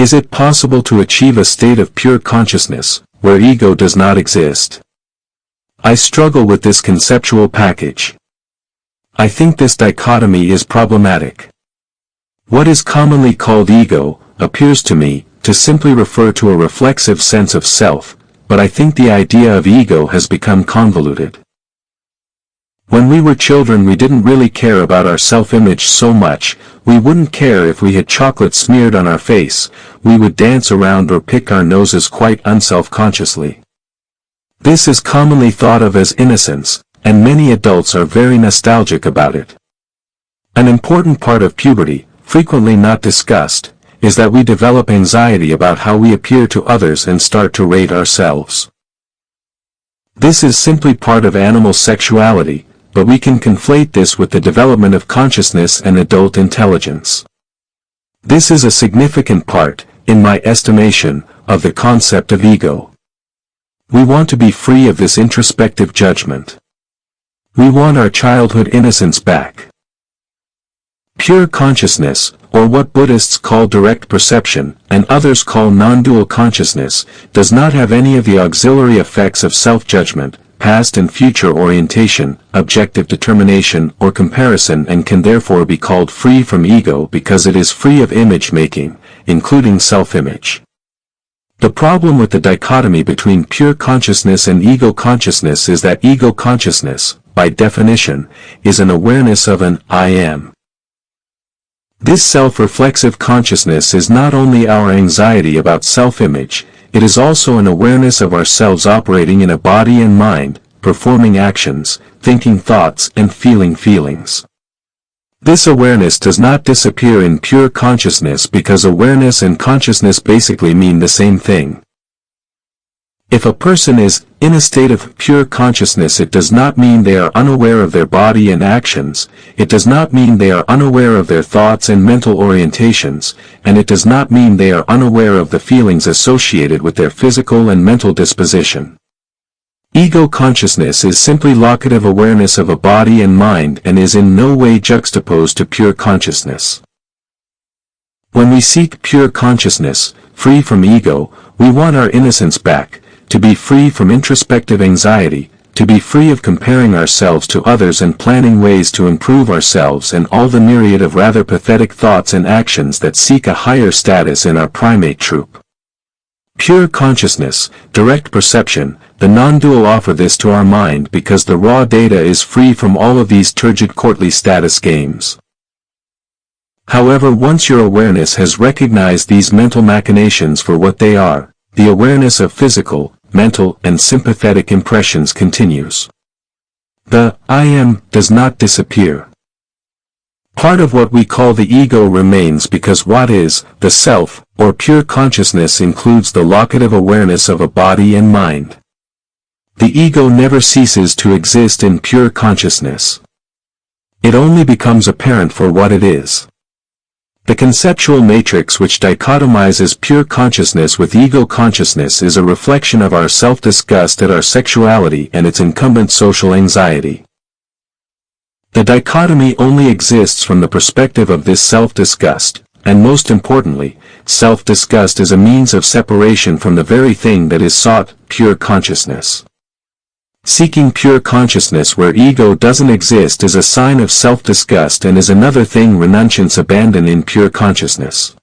Is it possible to achieve a state of pure consciousness, where ego does not exist? I struggle with this conceptual package. I think this dichotomy is problematic. What is commonly called ego, appears to me, to simply refer to a reflexive sense of self, but I think the idea of ego has become convoluted. When we were children we didn't really care about our self-image so much. We wouldn't care if we had chocolate smeared on our face, we would dance around or pick our noses quite unself-consciously. This is commonly thought of as innocence, and many adults are very nostalgic about it. An important part of puberty, frequently not discussed, is that we develop anxiety about how we appear to others and start to rate ourselves. This is simply part of animal sexuality, but we can conflate this with the development of consciousness and adult intelligence. This is a significant part, in my estimation, of the concept of ego. We want to be free of this introspective judgment. We want our childhood innocence back. Pure consciousness, or what Buddhists call direct perception, and others call non-dual consciousness, does not have any of the auxiliary effects of self-judgment, past and future orientation, objective determination or comparison, and can therefore be called free from ego because it is free of image-making, including self-image. The problem with the dichotomy between pure consciousness and ego consciousness is that ego consciousness, by definition, is an awareness of an I am. This self-reflexive consciousness is not only our anxiety about self-image, it is also an awareness of ourselves operating in a body and mind, performing actions, thinking thoughts and feeling feelings. This awareness does not disappear in pure consciousness because awareness and consciousness basically mean the same thing. If a person is in a state of pure consciousness, it does not mean they are unaware of their body and actions, it does not mean they are unaware of their thoughts and mental orientations, and it does not mean they are unaware of the feelings associated with their physical and mental disposition. Ego consciousness is simply locative awareness of a body and mind and is in no way juxtaposed to pure consciousness. When we seek pure consciousness, free from ego, we want our innocence back, to be free from introspective anxiety, to be free of comparing ourselves to others and planning ways to improve ourselves and all the myriad of rather pathetic thoughts and actions that seek a higher status in our primate troop. Pure consciousness, direct perception, the non-dual offer this to our mind because the raw data is free from all of these turgid courtly status games. However, once your awareness has recognized these mental machinations for what they are, the awareness of physical, mental, and sympathetic impressions continues. The I am does not disappear. Part of what we call the ego remains because what is, the self, or pure consciousness includes the locative awareness of a body and mind. The ego never ceases to exist in pure consciousness. It only becomes apparent for what it is. The conceptual matrix which dichotomizes pure consciousness with ego consciousness is a reflection of our self-disgust at our sexuality and its incumbent social anxiety. The dichotomy only exists from the perspective of this self-disgust, and most importantly, self-disgust is a means of separation from the very thing that is sought, pure consciousness. Seeking pure consciousness where ego doesn't exist is a sign of self-disgust and is another thing renunciants abandon in pure consciousness.